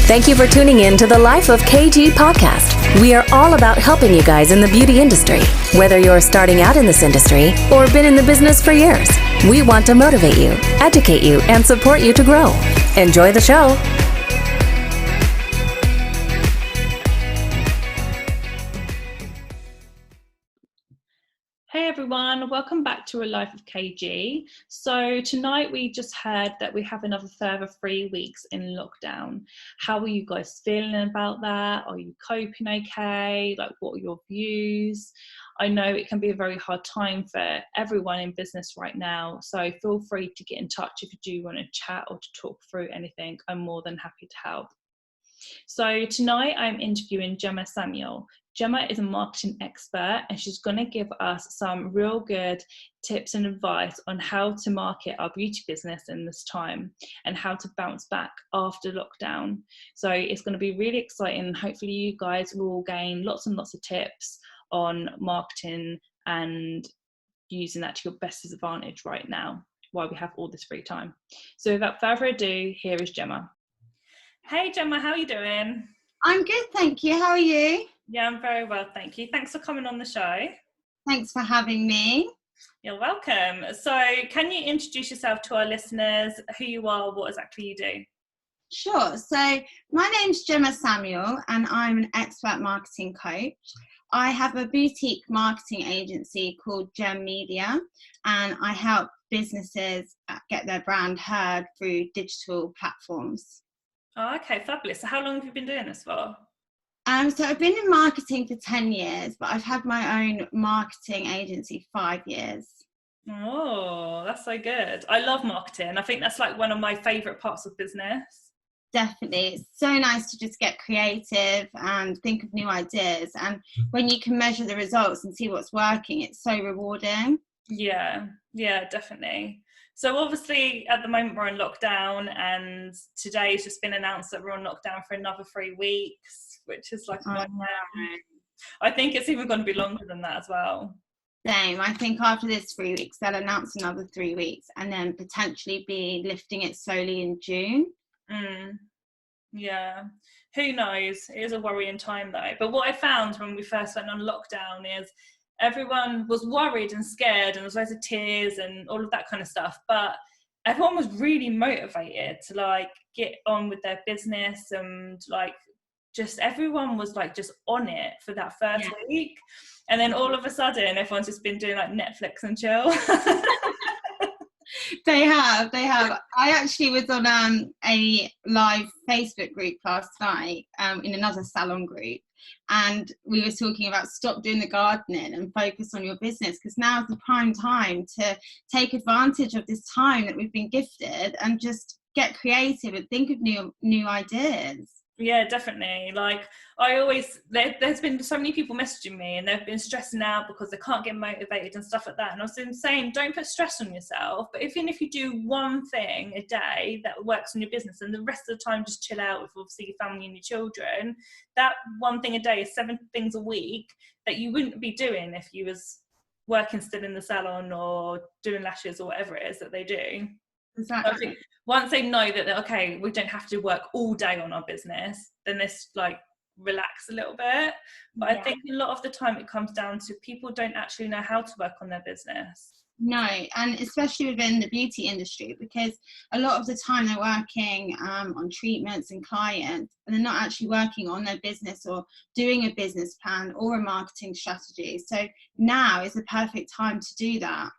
Thank you for tuning in to the Life of KG podcast. We are all about helping you guys in the beauty industry. Whether you're starting out in this industry or been in the business for years, we want to motivate you, educate you, and support you to grow. Enjoy the show. Hey everyone, welcome back to A Life of KG. So tonight we just heard that we have another further 3 weeks in lockdown. How are you guys feeling about that? Are you coping okay? Like, what are your views? I know it can be a very hard time for everyone in business right now, so feel free to get in touch if you do want to chat or to talk through anything. I'm more than happy to help. So tonight I'm interviewing Gemma Samuel. Gemma is a marketing expert and she's going to give us some real good tips and advice on how to market our beauty business in this time and how to bounce back after lockdown. So it's going to be really exciting. Hopefully you guys will gain lots and lots of tips on marketing and using that to your best advantage right now while we have all this free time. So without further ado, here is Gemma. Hey Gemma, how are you doing? I'm good, thank you. How are you? Yeah, I'm very well, thank you. Thanks for coming on the show. Thanks for having me. You're welcome. So can you introduce yourself to our listeners, who you are, what exactly you do? Sure. So my name's Gemma Samuel and I'm an expert marketing coach. I have a boutique marketing agency called Gem Media and I help businesses get their brand heard through digital platforms. Oh, okay, fabulous. So how long have you been doing this for? So I've been in marketing for 10 years, but I've had my own marketing agency 5 years. Oh, that's so good. I love marketing. I think that's like one of my favourite parts of business. Definitely. It's so nice to just get creative and think of new ideas. And when you can measure the results and see what's working, it's so rewarding. Yeah, definitely. So obviously at the moment we're in lockdown and today it's just been announced that we're on lockdown for another 3 weeks, which is like, I think it's even going to be longer than that as well. Same. I think after this 3 weeks, they'll announce another 3 weeks and then potentially be lifting it slowly in June. Yeah, who knows? It is a worrying time though. But what I found when we first went on lockdown is everyone was worried and scared and there was loads of tears and all of that kind of stuff, but everyone was really motivated to like get on with their business and like just everyone was like just on it for that first week, and then all of a sudden everyone's just been doing like Netflix and chill. They have. I actually was on a live Facebook group last night in another Salon group, and we were talking about stop doing the gardening and focus on your business, because now's the prime time to take advantage of this time that we've been gifted and just get creative and think of new ideas. Yeah, definitely. Like there's been so many people messaging me and they've been stressing out because they can't get motivated and stuff like that. And I was saying, don't put stress on yourself, but even if you do one thing a day that works on your business and the rest of the time just chill out with obviously your family and your children, that one thing a day is 7 things a week that you wouldn't be doing if you was working still in the salon or doing lashes or whatever it is that they do. Exactly. I think once they know that okay, we don't have to work all day on our business, then this like relax a little bit. But I think a lot of the time it comes down to people don't actually know how to work on their business. No, and especially within the beauty industry, because a lot of the time they're working on treatments and clients and they're not actually working on their business or doing a business plan or a marketing strategy. So now is the perfect time to do that.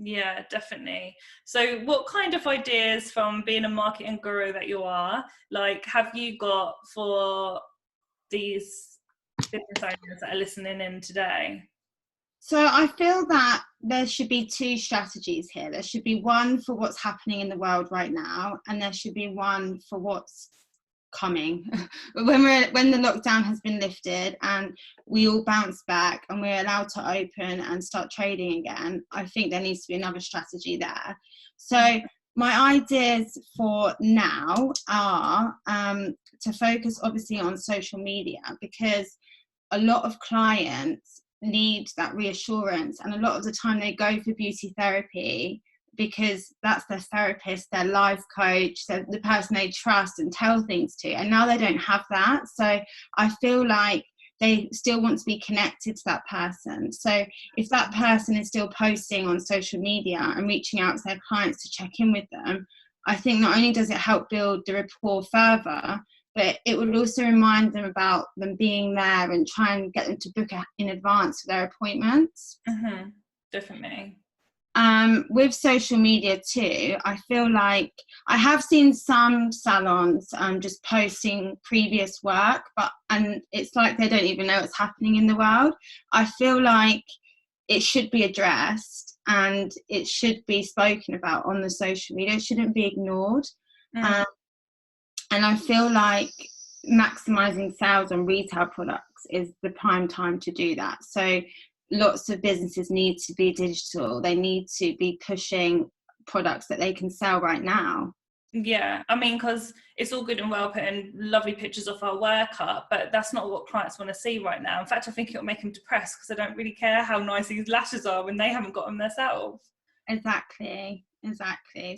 Yeah, definitely. So what kind of ideas from being a marketing guru that you are, like, have you got for these business owners that are listening in today? So I feel that there should be 2 strategies here. There should be one for what's happening in the world right now, and there should be one for what's coming. when the lockdown has been lifted and we all bounce back and we're allowed to open and start trading again, I think there needs to be another strategy there. So my ideas for now are to focus obviously on social media, because a lot of clients need that reassurance, and a lot of the time they go for beauty therapy, because that's their therapist, their life coach, the person they trust and tell things to. And now they don't have that. So I feel like they still want to be connected to that person. So if that person is still posting on social media and reaching out to their clients to check in with them, I think not only does it help build the rapport further, but it would also remind them about them being there and try and get them to book in advance for their appointments. Mm-hmm. Definitely. With social media too, I feel like I have seen some salons just posting previous work, and it's like they don't even know what's happening in the world. I feel like it should be addressed and it should be spoken about on the social media. It shouldn't be ignored. And I feel like maximizing sales on retail products is the prime time to do that. So lots of businesses need to be digital. They need to be pushing products that they can sell right now. Yeah, I mean, because it's all good and well putting lovely pictures of our work up, but that's not what clients want to see right now. In fact, I think it'll make them depressed because they don't really care how nice these lashes are when they haven't got them themselves. Exactly.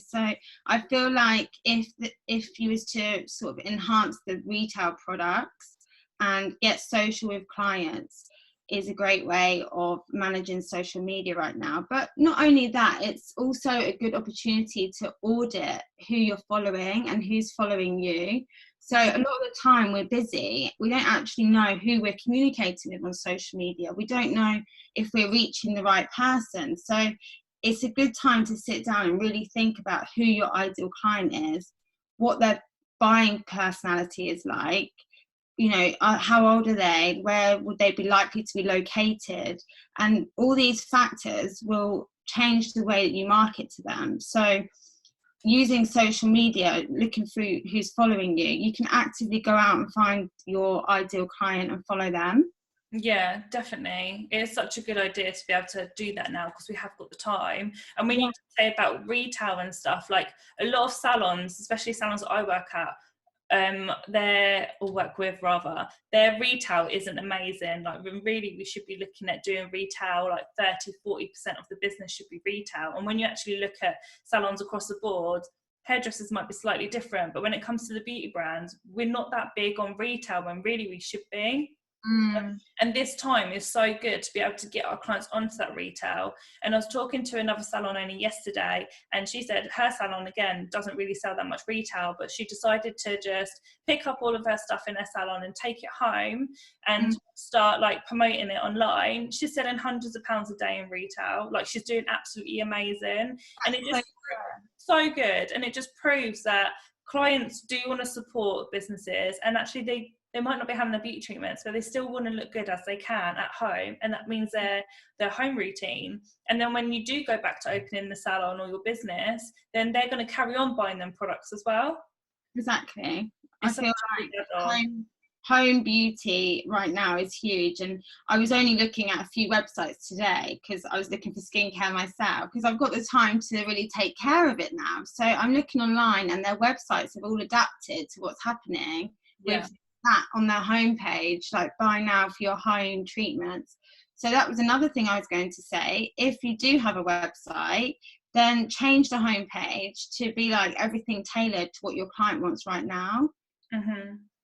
So I feel like if you was to sort of enhance the retail products and get social with clients, is a great way of managing social media right now. But not only that, it's also a good opportunity to audit who you're following and who's following you. So a lot of the time we're busy, we don't actually know who we're communicating with on social media. We don't know if we're reaching the right person. So it's a good time to sit down and really think about who your ideal client is, what their buying personality is like, how old are they, where would they be likely to be located, and all these factors will change the way that you market to them. So using social media, looking through who's following you, you can actively go out and find your ideal client and follow them. Yeah, definitely. It's such a good idea to be able to do that now because we have got the time. And when you say about retail and stuff, like a lot of salons, especially salons that I work at, their retail isn't amazing. Like really we should be looking at doing retail, like 30-40% of the business should be retail. And when you actually look at salons across the board, hairdressers might be slightly different, but when it comes to the beauty brands, we're not that big on retail when really we should be. And this time is so good to be able to get our clients onto that retail. And I was talking to another salon owner yesterday, and she said her salon again doesn't really sell that much retail, but she decided to just pick up all of her stuff in her salon and take it home and start like promoting it online. She's selling hundreds of pounds a day in retail. Like she's doing absolutely amazing. And it just so good. And it just proves that clients do want to support businesses, and actually they might not be having their beauty treatments, but they still want to look good as they can at home. And that means their home routine. And then when you do go back to opening the salon or your business, then they're going to carry on buying them products as well. Exactly. I feel like home beauty right now is huge. And I was only looking at a few websites today because I was looking for skincare myself, because I've got the time to really take care of it now. So I'm looking online and their websites have all adapted to what's happening with that on their homepage, like buy now for your home treatments. So that was another thing I was going to say. If you do have a website, then change the homepage to be like everything tailored to what your client wants right now.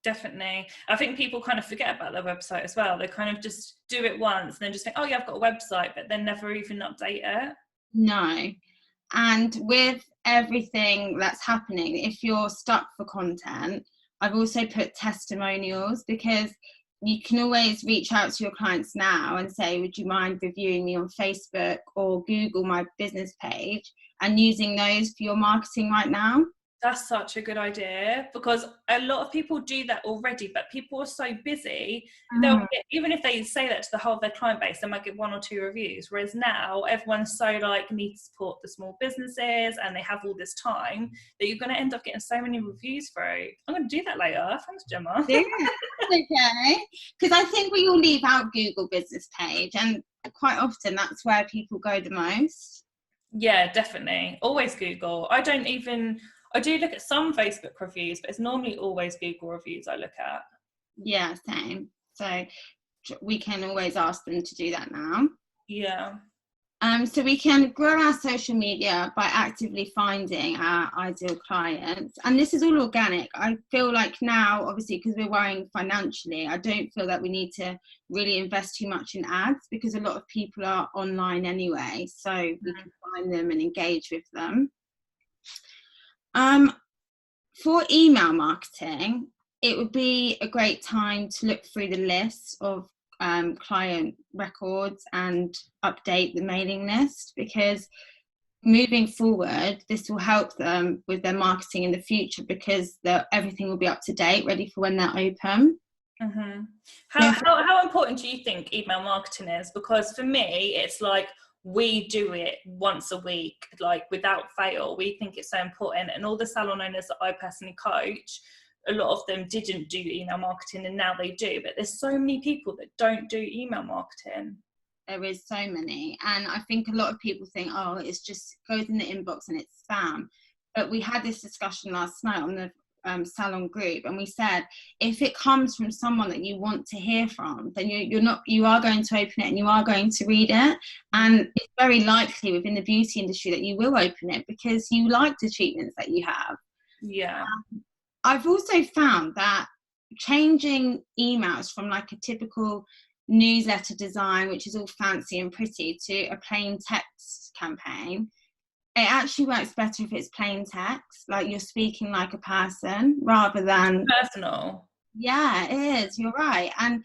Definitely. I think people kind of forget about their website as well. They kind of just do it once and then just think, oh yeah, I've got a website, but then never even update it. No. And with everything that's happening, if you're stuck for content, I've also put testimonials, because you can always reach out to your clients now and say, would you mind reviewing me on Facebook or Google my business page, and using those for your marketing right now. That's such a good idea, because a lot of people do that already, but people are so busy. They'll get, even if they say that to the whole of their client base, they might get 1 or 2 reviews. Whereas now everyone's so like, need to support the small businesses and they have all this time that you're going to end up getting so many reviews through. I'm going to do that later. Thanks, Gemma. Yeah, okay. Because I think we all leave out Google business page, and quite often that's where people go the most. Yeah, definitely. Always Google. I do look at some Facebook reviews, but it's normally always Google reviews I look at. Yeah, same. So we can always ask them to do that now. Yeah. So we can grow our social media by actively finding our ideal clients. And this is all organic. I feel like now, obviously, because we're worrying financially, I don't feel that we need to really invest too much in ads, because a lot of people are online anyway. So we can find them and engage with them. For email marketing, it would be a great time to look through the list of client records and update the mailing list, because moving forward, this will help them with their marketing in the future, because everything will be up to date, ready for when they're open. Mm-hmm. How important do you think email marketing is? Because for me, it's like, we do it once a week, like without fail. We think it's so important. And all the salon owners that I personally coach, a lot of them didn't do email marketing, and now they do. But there's so many people that don't do email marketing. There is so many. And I think a lot of people think, oh, it's just goes in the inbox and it's spam. But we had this discussion last night on the Salon group, and we said, if it comes from someone that you want to hear from, then you are going to open it and you are going to read it. And it's very likely within the beauty industry that you will open it because you like the treatments that you have. Yeah. I've also found that changing emails from like a typical newsletter design, which is all fancy and pretty, to a plain text campaign, it actually works better if it's plain text, like you're speaking like a person rather than personal. Yeah, it is. You're right. And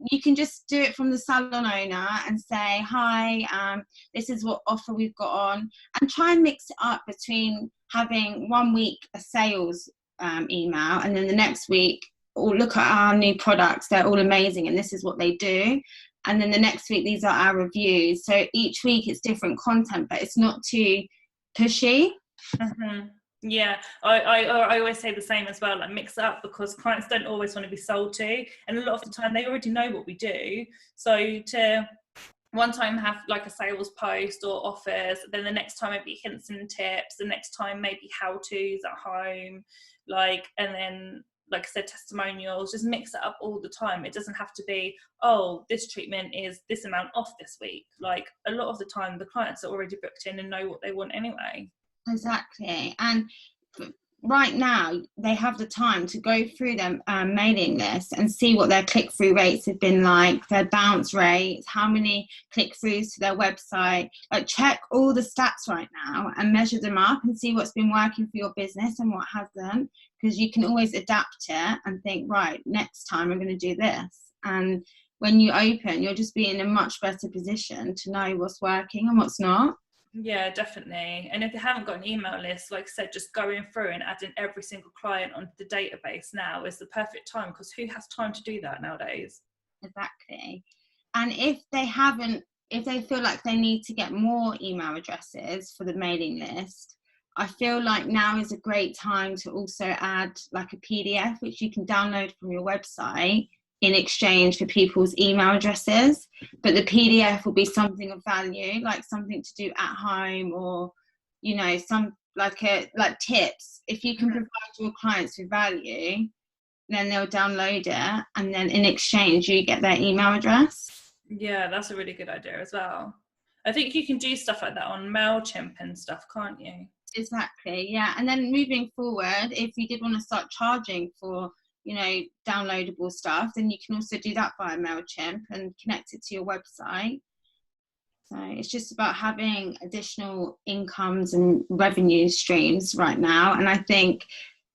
you can just do it from the salon owner and say, hi, this is what offer we've got on, and try and mix it up between having 1 week a sales email, and then the next week, oh, look at our new products, they're all amazing and this is what they do. And then the next week, these are our reviews. So each week it's different content, but it's not too pushy. Mm-hmm. Yeah, I always say the same as well, like mix it up, because clients don't always want to be sold to, and a lot of the time they already know what we do. So to one time have like a sales post or offers, then the next time maybe hints and tips, the next time maybe how-tos at home, like, and then like I said, testimonials. Just mix it up all the time. It doesn't have to be, oh, this treatment is this amount off this week. Like a lot of the time the clients are already booked in and know what they want anyway. Exactly. And right now they have the time to go through their mailing list and see what their click-through rates have been like, their bounce rates, how many click-throughs to their website. Like, check all the stats right now and measure them up and see what's been working for your business and what hasn't, because you can always adapt it and think, right, next time I'm going to do this. And when you open, you'll just be in a much better position to know what's working and what's not. Yeah, definitely. And if you haven't got an email list, like I said, just going through and adding every single client onto the database now is the perfect time, because who has time to do that nowadays? Exactly. And if they feel like they need to get more email addresses for the mailing list, I feel like now is a great time to also add like a PDF, which you can download from your website in exchange for people's email addresses. But the PDF will be something of value, like something to do at home, or, you know, some like tips. If you can provide your clients with value, then they'll download it, and then in exchange you get their email address. Yeah, that's a really good idea as well. I think you can do stuff like that on MailChimp and stuff, can't you? Exactly, yeah. And then moving forward, if you did want to start charging for, you know, downloadable stuff, then you can also do that via MailChimp and connect it to your website. So it's just about having additional incomes and revenue streams right now. And I think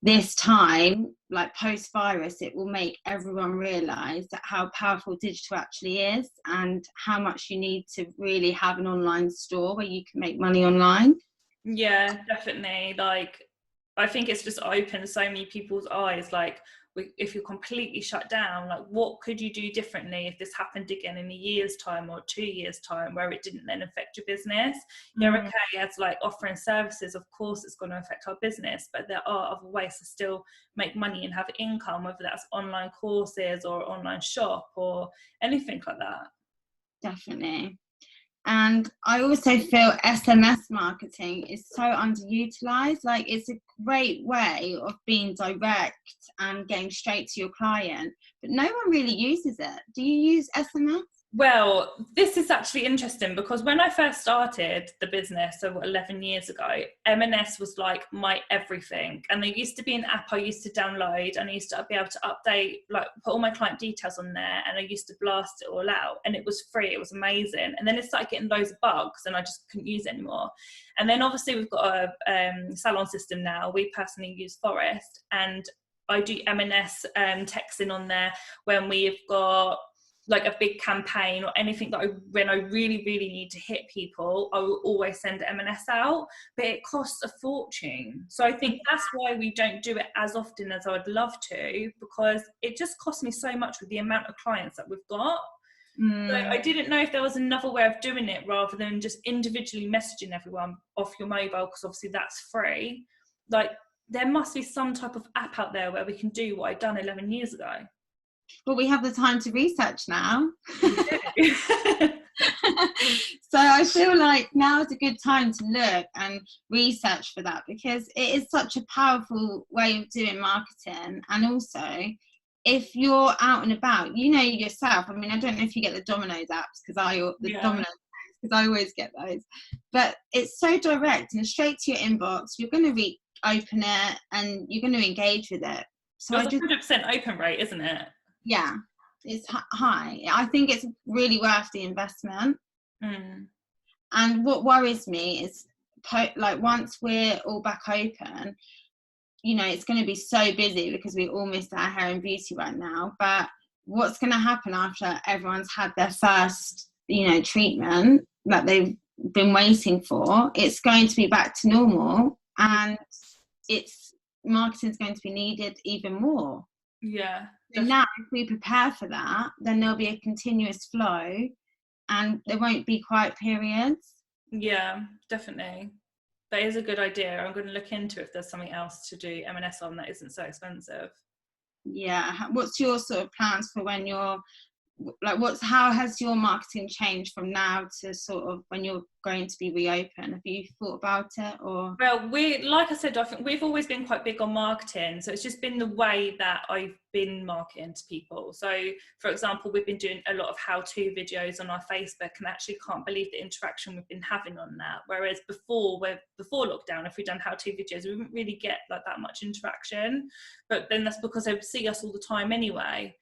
this time, like post-virus, it will make everyone realise that how powerful digital actually is, and how much you need to really have an online store where you can make money online. Yeah, definitely. Like, I think it's just opened so many people's eyes. Like, if you're completely shut down, like, what could you do differently if this happened again in a year's time or 2 years' time, where it didn't then affect your business? Yeah, okay, it's like offering services, of course it's going to affect our business, but there are other ways to still make money and have income, whether that's online courses or online shop or anything like that. Definitely. And I also feel SMS marketing is so underutilized. Like, it's a great way of being direct and getting straight to your client, but no one really uses it. Do you use SMS? Well, this is actually interesting because when I first started the business, so 11 years ago, M&S was like my everything. And there used to be an app I used to download, and I used to be able to update, like put all my client details on there, and I used to blast it all out, and it was free. It was amazing. And then it started getting loads of bugs and I just couldn't use it anymore. And then obviously we've got a Salon system now. We personally use Forest, and I do M&S texting on there when we've got like a big campaign or anything that when I really need to hit people, I will always send M&S out, but it costs a fortune. So I think that's why we don't do it as often as I would love to, because it just costs me so much with the amount of clients that we've got. So I didn't know if there was another way of doing it rather than just individually messaging everyone off your mobile, because obviously that's free. Like there must be some type of app out there where we can do what I'd done 11 years ago. Well, we have the time to research now. So I feel like now is a good time to look and research for that, because it is such a powerful way of doing marketing. And also, if you're out and about, you know yourself. I mean, I don't know if you get the Domino's apps, Domino's, because I always get those. But it's so direct and straight to your inbox. You're going to open it and you're going to engage with it. So it's 100% open rate, isn't it? Yeah, it's high. I think it's really worth the investment. And what worries me is, like, once we're all back open, you know, it's going to be so busy because we all miss our hair and beauty right now. But what's going to happen after everyone's had their first, you know, treatment that they've been waiting for? It's going to be back to normal, and marketing is going to be needed even more. Yeah. So now, if we prepare for that, then there'll be a continuous flow, and there won't be quiet periods. Yeah, definitely. That is a good idea. I'm going to look into if there's something else to do M&S on that isn't so expensive. Yeah. What's your sort of plans for when you're like, how has your marketing changed from now to sort of when you're going to be reopened? Have you thought about it? Or well, like I said, I think we've always been quite big on marketing, so it's just been the way that I've been marketing to people. So for example, we've been doing a lot of how-to videos on our Facebook, and actually can't believe the interaction we've been having on that, whereas before lockdown, if we'd done how-to videos, we wouldn't really get like that much interaction, but then that's because they would see us all the time anyway.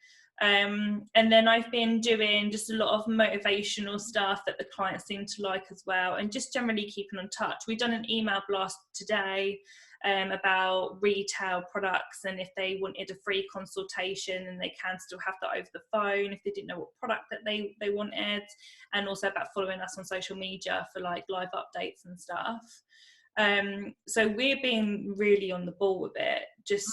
And then I've been doing just a lot of motivational stuff that the clients seem to like as well, and just generally keeping in touch. We've done an email blast today about retail products, and if they wanted a free consultation, and they can still have that over the phone if they didn't know what product that they wanted, and also about following us on social media for like live updates and stuff. So we're being really on the ball with it, just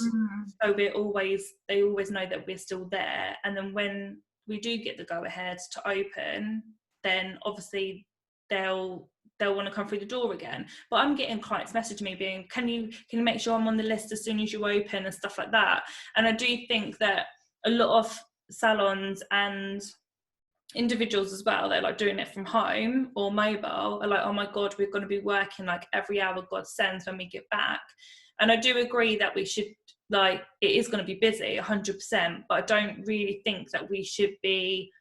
so they always know that we're still there. And then when we do get the go ahead to open, then obviously they'll want to come through the door again. But I'm getting clients messaging me being, can you make sure I'm on the list as soon as you open, and stuff like that. And I do think that a lot of salons and individuals as well, they're like doing it from home or mobile, are like, oh my god, we're going to be working like every hour God sends when we get back. And I do agree that we should, like, it is going to be busy 100%, but I don't really think that we should be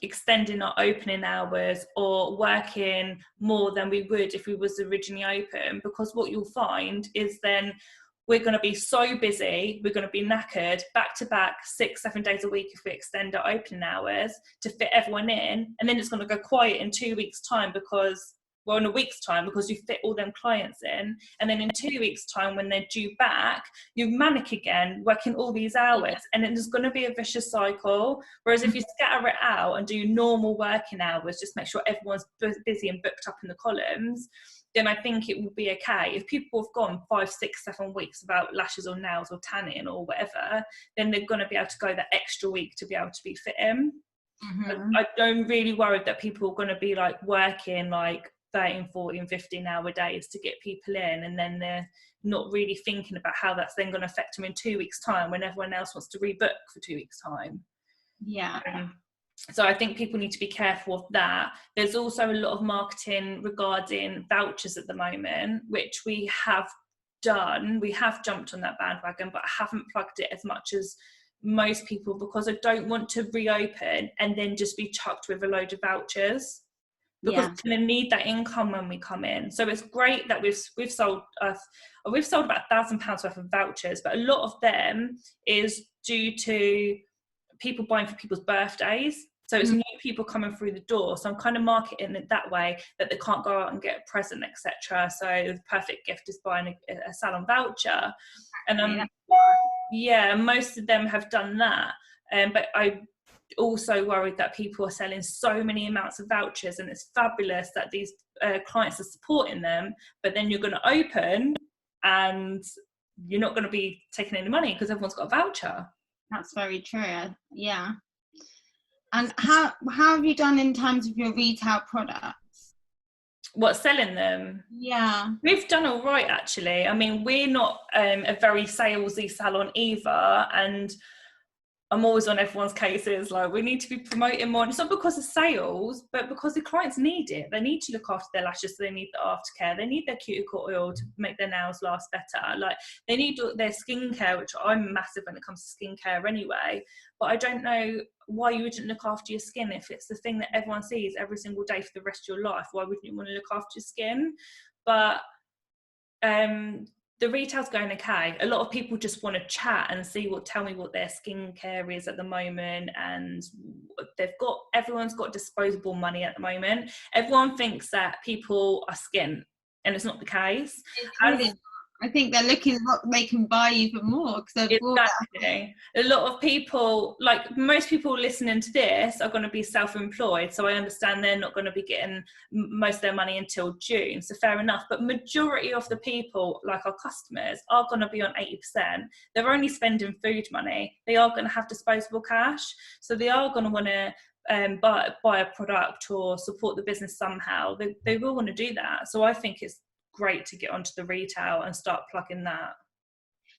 extending our opening hours or working more than we would if we was originally open, because what you'll find is then we're going to be so busy, we're going to be knackered back to back 6-7 days a week if we extend our opening hours to fit everyone in, and then it's going to go quiet in 2 weeks time in a week's time, because you fit all them clients in, and then in 2 weeks time when they're due back, you're manic again working all these hours, and it's going to be a vicious cycle. Whereas if you scatter it out and do normal working hours, just make sure everyone's busy and booked up in the columns, then I think it will be okay. If people have gone 5, 6, 7 weeks without lashes or nails or tanning or whatever, then they're going to be able to go that extra week to be able to be fit in. I don't really worry that people are going to be like working like 13, 14, 15 hour days to get people in, and then they're not really thinking about how that's then going to affect them in 2 weeks time when everyone else wants to rebook for 2 weeks time. So I think people need to be careful of that. There's also a lot of marketing regarding vouchers at the moment, which we have done. We have jumped on that bandwagon, but I haven't plugged it as much as most people, because I don't want to reopen and then just be chucked with a load of vouchers, because we're going to need that income when we come in. So it's great that we've sold about £1,000 worth of vouchers, but a lot of them is due to people buying for people's birthdays. So it's new people coming through the door. So I'm kind of marketing it that way, that they can't go out and get a present, etc. So the perfect gift is buying a Salon voucher. And most of them have done that. But I also worried that people are selling so many amounts of vouchers, and it's fabulous that these clients are supporting them, but then you're going to open and you're not going to be taking any money because everyone's got a voucher. That's very true. Yeah. And how have you done in terms of your retail products? What, selling them? Yeah. We've done all right, actually. I mean, we're not a very salesy salon either, and I'm always on everyone's cases, like, we need to be promoting more. And it's not because of sales, but because the clients need it. They need to look after their lashes, so they need the aftercare. They need their cuticle oil to make their nails last better. Like, they need their skincare, which I'm massive when it comes to skincare anyway. But I don't know why you wouldn't look after your skin if it's the thing that everyone sees every single day for the rest of your life. Why wouldn't you want to look after your skin? But the retail's going okay. A lot of people just want to chat and tell me what their skincare is at the moment, and everyone's got disposable money at the moment. Everyone thinks that people are skint, and it's not the case. I think they're looking at what they can buy even more. Exactly. A lot of people, like most people listening to this, are going to be self-employed, so I understand they're not going to be getting most of their money until June, so fair enough. But majority of the people, like our customers, are going to be on 80%. They're only spending food money. They are going to have disposable cash, so they are going to want to buy a product or support the business somehow. They will want to do that. So I think it's great to get onto the retail and start plugging that.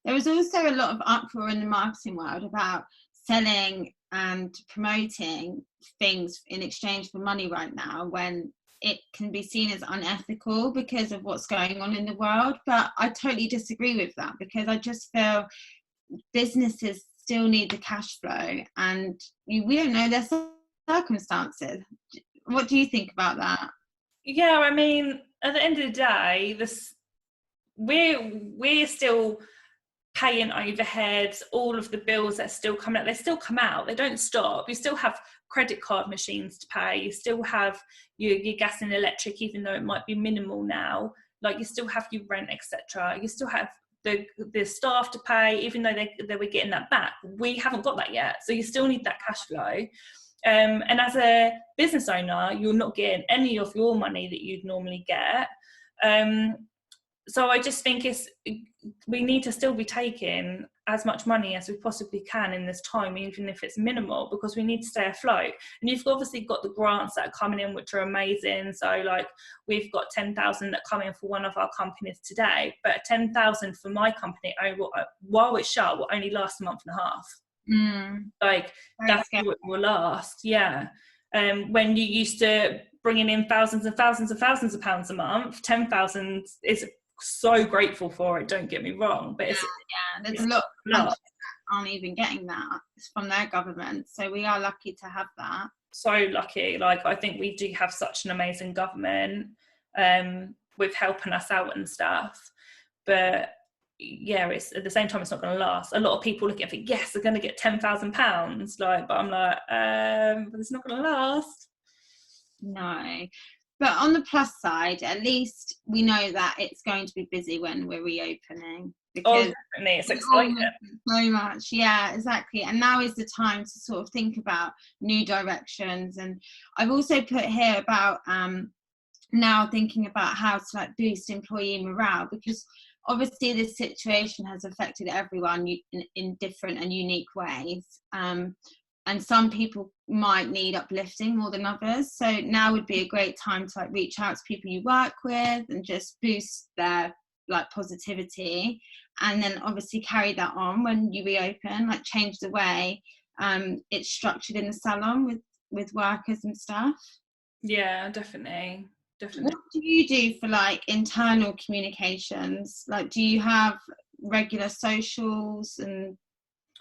There was also a lot of uproar in the marketing world about selling and promoting things in exchange for money right now, when it can be seen as unethical because of what's going on in the world. But I totally disagree with that, because I just feel businesses still need the cash flow, and we don't know their circumstances. What do you think about that? Yeah, I mean, at the end of the day, we're still paying overheads. All of the bills that still come out, they still come out. They don't stop. You still have credit card machines to pay. You still have your gas and electric, even though it might be minimal now. Like, you still have your rent, etc. You still have the staff to pay, even though they were getting that back. We haven't got that yet, so you still need that cash flow. And as a business owner, you're not getting any of your money that you'd normally get. So I just think we need to still be taking as much money as we possibly can in this time, even if it's minimal, because we need to stay afloat. And you've obviously got the grants that are coming in, which are amazing. So like, we've got 10,000 that come in for one of our companies today, but 10,000 for my company, while it's shut, will only last a month and a half. Like, that's what will last. Yeah. When you used to bringing in thousands and thousands and thousands of pounds a month, 10,000 is so grateful for it, don't get me wrong, but there's a lot of countries that aren't even getting that from their government, so we are lucky to have that. So lucky. Like, I think we do have such an amazing government with helping us out and stuff, but yeah, it's at the same time, it's not going to last. A lot of people look at it, yes, they're going to get £10,000, like, but I'm like, but it's not going to last. No, but on the plus side, at least we know that it's going to be busy when we're reopening. Because definitely, it's exciting. So much, yeah, exactly. And now is the time to sort of think about new directions. And I've also put here about now thinking about how to like boost employee morale, because obviously this situation has affected everyone in different and unique ways. And some people might need uplifting more than others. So now would be a great time to like reach out to people you work with and just boost their like positivity, and then obviously carry that on when you reopen, like change the way it's structured in the salon with workers and stuff. Yeah, definitely. What do you do for like internal communications? Like, do you have regular socials? And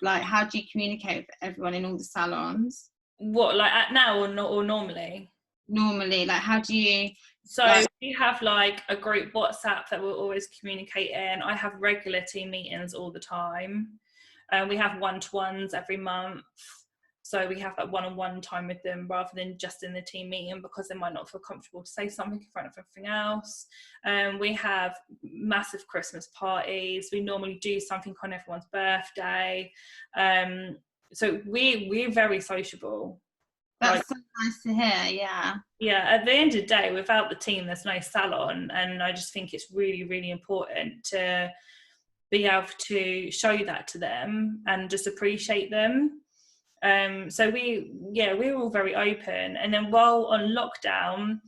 Like, how do you communicate with everyone in all the salons? What, like at now or normally? Normally, like, how do you... So like, we have like a group WhatsApp that we'll always communicate in. I have regular team meetings all the time. We have one-to-ones every month. So we have that one-on-one time with them rather than just in the team meeting, because they might not feel comfortable to say something in front of everything else. We have massive Christmas parties. We normally do something on everyone's birthday. So we're very sociable. that's so nice to hear, yeah. Yeah, at the end of the day, without the team, there's no salon. And I just think it's really, really important to be able to show that to them and just appreciate them. So we're all very open. And then while on lockdown,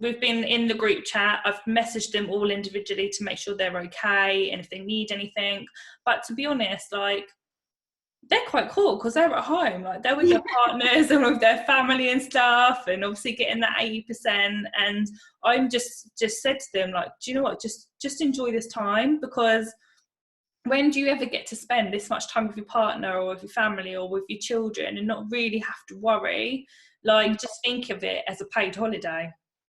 we've been in the group chat. I've messaged them all individually to make sure they're okay and if they need anything. But to be honest, like, they're quite cool because they're at home, like they're with their partners and with their family and stuff, and obviously getting that 80%. And I'm just said to them, like, do you know what, just enjoy this time, because when do you ever get to spend this much time with your partner or with your family or with your children and not really have to worry? Like, just think of it as a paid holiday.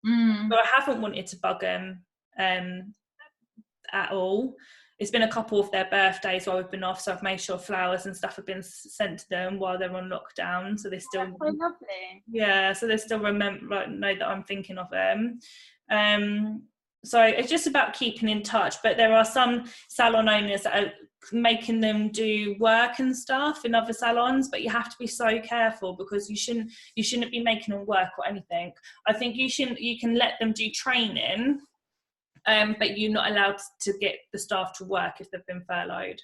So I haven't wanted to bug them at all. It's been a couple of their birthdays while we've been off, so I've made sure flowers and stuff have been sent to them while they're on lockdown, so they still... That's so lovely. Yeah, so they still remember, like, know that I'm thinking of them. So it's just about keeping in touch. But there are some salon owners that are making them do work and stuff in other salons, but you have to be so careful, because you shouldn't be making them work or anything. I think you can let them do training, but you're not allowed to get the staff to work if they've been furloughed.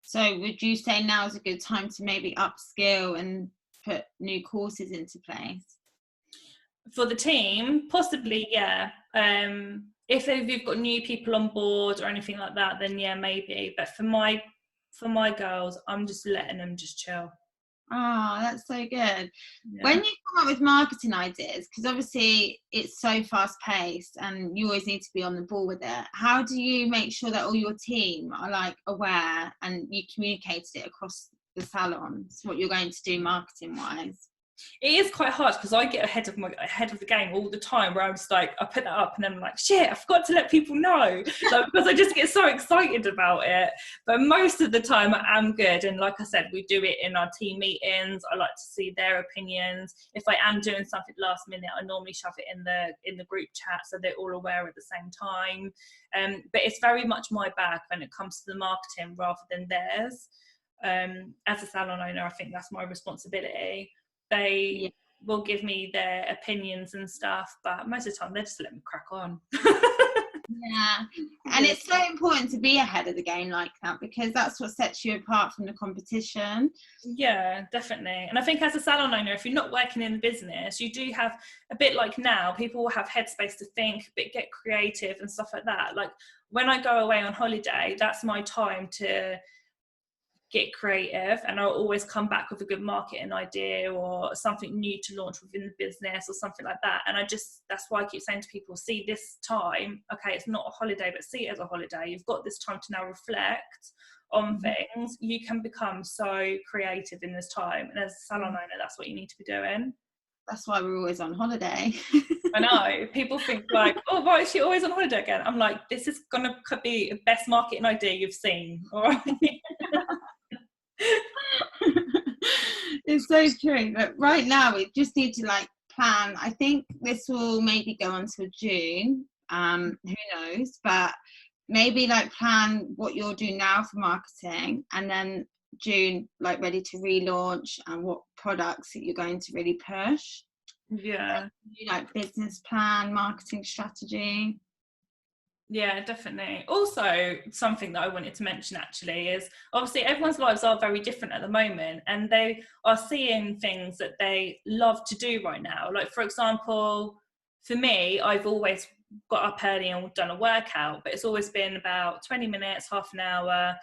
So would you say now is a good time to maybe upskill and put new courses into place? For the team, possibly, yeah. If you've got new people on board or anything like that, then yeah, maybe. But for my girls, I'm just letting them just chill. Oh, that's so good. Yeah. When you come up with marketing ideas, because obviously it's so fast paced and you always need to be on the ball with it, how do you make sure that all your team are like aware and you communicated it across the salons, what you're going to do marketing wise? It is quite hard because I get ahead of the game all the time, where I'm just like, I put that up and then I'm like, shit, I forgot to let people know, like, because I just get so excited about it. But most of the time I am good, and like I said, we do it in our team meetings. I like to see their opinions. If I am doing something last minute, I normally shove it in the group chat so they're all aware at the same time. But it's very much my bag when it comes to the marketing rather than theirs. As a salon owner, I think that's my responsibility. They will give me their opinions and stuff, but most of the time they just let me crack on. Yeah, and it's so important to be ahead of the game like that, because that's what sets you apart from the competition. Yeah, definitely. And I think as a salon owner, if you're not working in the business, you do have a bit, like now, people will have headspace to think, but get creative and stuff like that. Like when I go away on holiday, that's my time to get creative, and I'll always come back with a good marketing idea or something new to launch within the business or something like that. And that's why I keep saying to people, see this time, okay, it's not a holiday, but see it as a holiday. You've got this time to now reflect on things. You can become so creative in this time, and as a salon owner, that's what you need to be doing. That's why we're always on holiday. I know, people think like, oh, why is she always on holiday again? I'm like, this is gonna be the best marketing idea you've seen, all right? It's so true, but right now we just need to like plan. I think this will maybe go until June, who knows, but maybe like plan what you'll do now for marketing, and then June like ready to relaunch and what products that you're going to really push. Yeah, like business plan, marketing strategy. Yeah, definitely. Also, something that I wanted to mention actually is obviously everyone's lives are very different at the moment, and they are seeing things that they love to do right now. Like, for example, for me, I've always got up early and done a workout, but it's always been about 20 minutes, half an hour.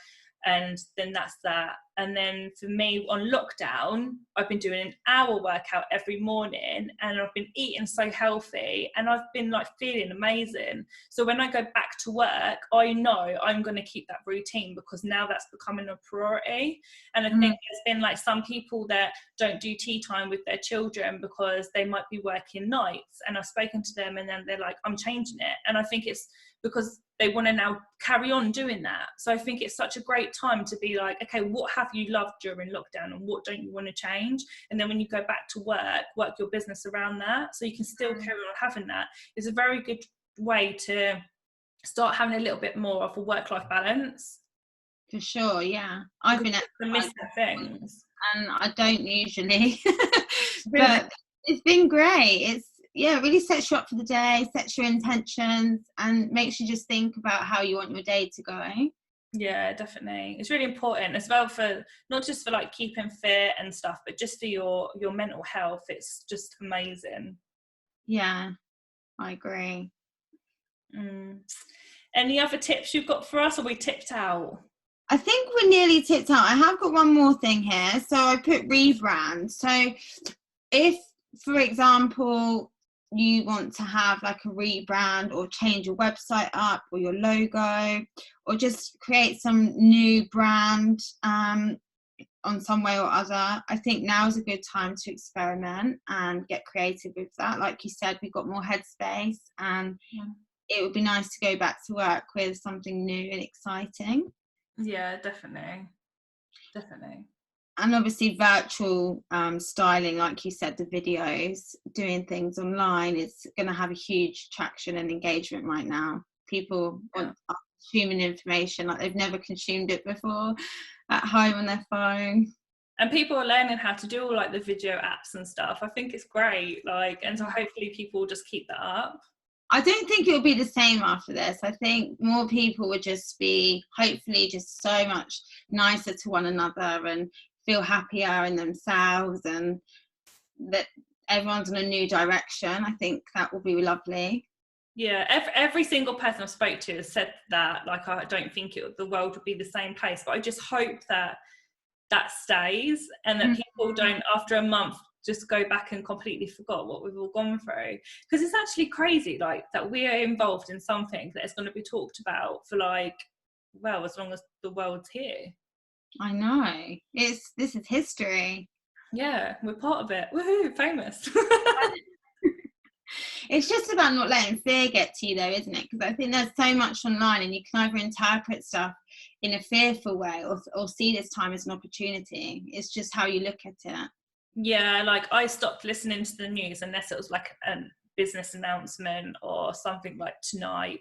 and then that's that. And then for me on lockdown, I've been doing an hour workout every morning, and I've been eating so healthy, and I've been like feeling amazing. So when I go back to work, I know I'm going to keep that routine, because now that's becoming a priority. And I think there's been like some people that don't do tea time with their children because they might be working nights, and I've spoken to them and then they're like, I'm changing it. And I think it's because they want to now carry on doing that. So I think it's such a great time to be like, okay, what have you loved during lockdown and what don't you want to change? And then when you go back to work your business around that, so you can still carry on having that. It's a very good way to start having a little bit more of a work-life balance. For sure, yeah. I've been at the missing things, and I don't usually, but it's been great. It's, yeah, it really sets you up for the day, sets your intentions, and makes you just think about how you want your day to go. Yeah, definitely. It's really important as well, for not just for like keeping fit and stuff, but just for your mental health. It's just amazing. Yeah, I agree. Any other tips you've got for us, or are we tipped out? I think we're nearly tipped out. I have got one more thing here. So I put rebrand. So if, for example, you want to have like a rebrand or change your website up or your logo, or just create some new brand on some way or other, I think now is a good time to experiment and get creative with that. Like you said, we've got more headspace, and it would be nice to go back to work with something new and exciting. Yeah, definitely. And obviously virtual styling, like you said, the videos, doing things online is going to have a huge traction and engagement right now. People are consuming information like they've never consumed it before at home on their phone. And people are learning how to do all like the video apps and stuff. I think it's great. Like, and so hopefully people will just keep that up. I don't think it'll be the same after this. I think more people would just be hopefully just so much nicer to one another and feel happier in themselves, and that everyone's in a new direction. I think that will be lovely. Yeah, every single person I've spoke to has said that. Like, I don't think the world would be the same place, but I just hope that stays, and that people don't, after a month, just go back and completely forgot what we've all gone through. Because it's actually crazy, like, that we are involved in something that is going to be talked about for like, well, as long as the world's here. I know. This is history. Yeah, we're part of it. Woohoo, famous. It's just about not letting fear get to you though, isn't it? Because I think there's so much online, and you can either interpret stuff in a fearful way or see this time as an opportunity. It's just how you look at it. Yeah, like I stopped listening to the news unless it was like a business announcement or something like tonight.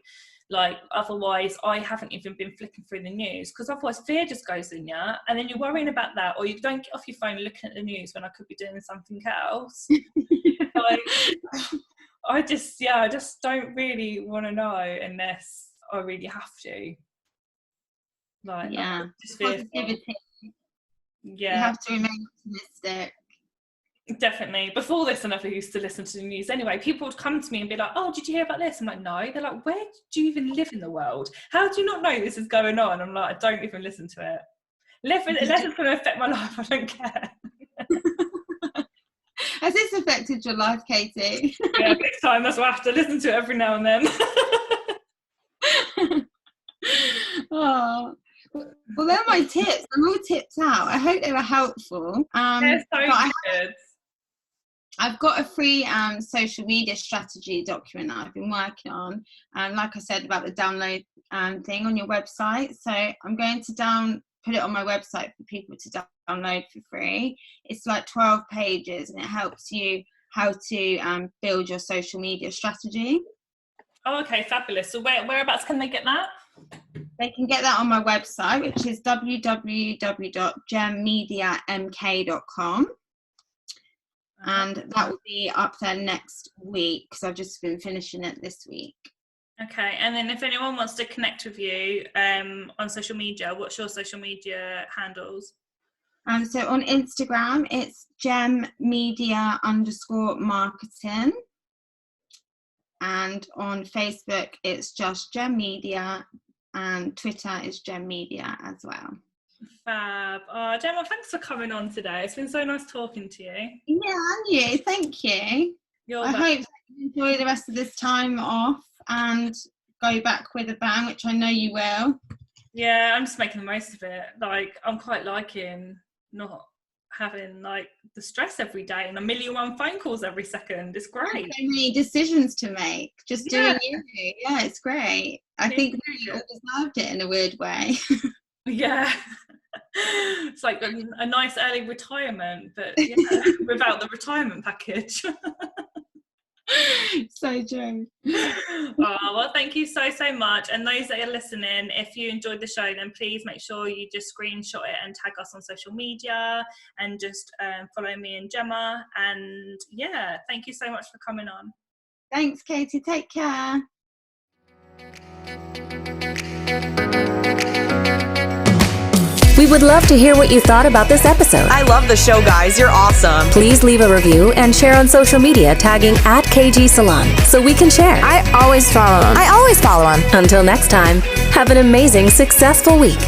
Like, otherwise I haven't even been flicking through the news, because otherwise fear just goes in you, and then you're worrying about that, or you don't get off your phone looking at the news when I could be doing something else. Like, I just don't really want to know unless I really have to. Like, yeah, positivity. Yeah, you have to remain optimistic. Definitely. Before this, I never used to listen to the news anyway. People would come to me and be like, oh, did you hear about this? I'm like, no. They're like, where do you even live in the world? How do you not know this is going on? I'm like, I don't even listen to it. Unless it's going to affect my life, I don't care. Has this affected your life, Katie? Yeah, big time. That's why I have to listen to it every now and then. Oh. Well, they're my tips. I'm all tipped out. I hope they were helpful. They're so good. I've got a free social media strategy document that I've been working on, like I said about the download thing on your website. So I'm going to put it on my website for people to download for free. It's like 12 pages, and it helps you how to build your social media strategy. Oh, okay, fabulous. So whereabouts can they get that? They can get that on my website, which is www.gemmediamk.com. And that will be up there next week, because I've just been finishing it this week. Okay, and then if anyone wants to connect with you on social media, what's your social media handles? So on Instagram, it's Gem Media _marketing. And on Facebook, it's just Gem Media, and Twitter is Gem Media as well. Fab. Gemma, thanks for coming on today. It's been so nice talking to you. Yeah, and you. Thank you. I hope you enjoy the rest of this time off and go back with a bang, which I know you will. Yeah, I'm just making the most of it. Like, I'm quite liking not having like the stress every day and 1,000,001 phone calls every second. It's great. So many decisions to make. Just doing you. Yeah, it's great. I think we all deserved it in a weird way. Yeah. It's like a nice early retirement, but without the retirement package. So true. Well, thank you so much. And those that are listening, if you enjoyed the show, then please make sure you just screenshot it and tag us on social media, and just follow me and Gemma. And thank you so much for coming on. Thanks, Katie. Take care. We would love to hear what you thought about this episode. I love the show, guys. You're awesome. Please leave a review and share on social media tagging @KG Salon so we can share. I always follow them. Until next time, have an amazing, successful week.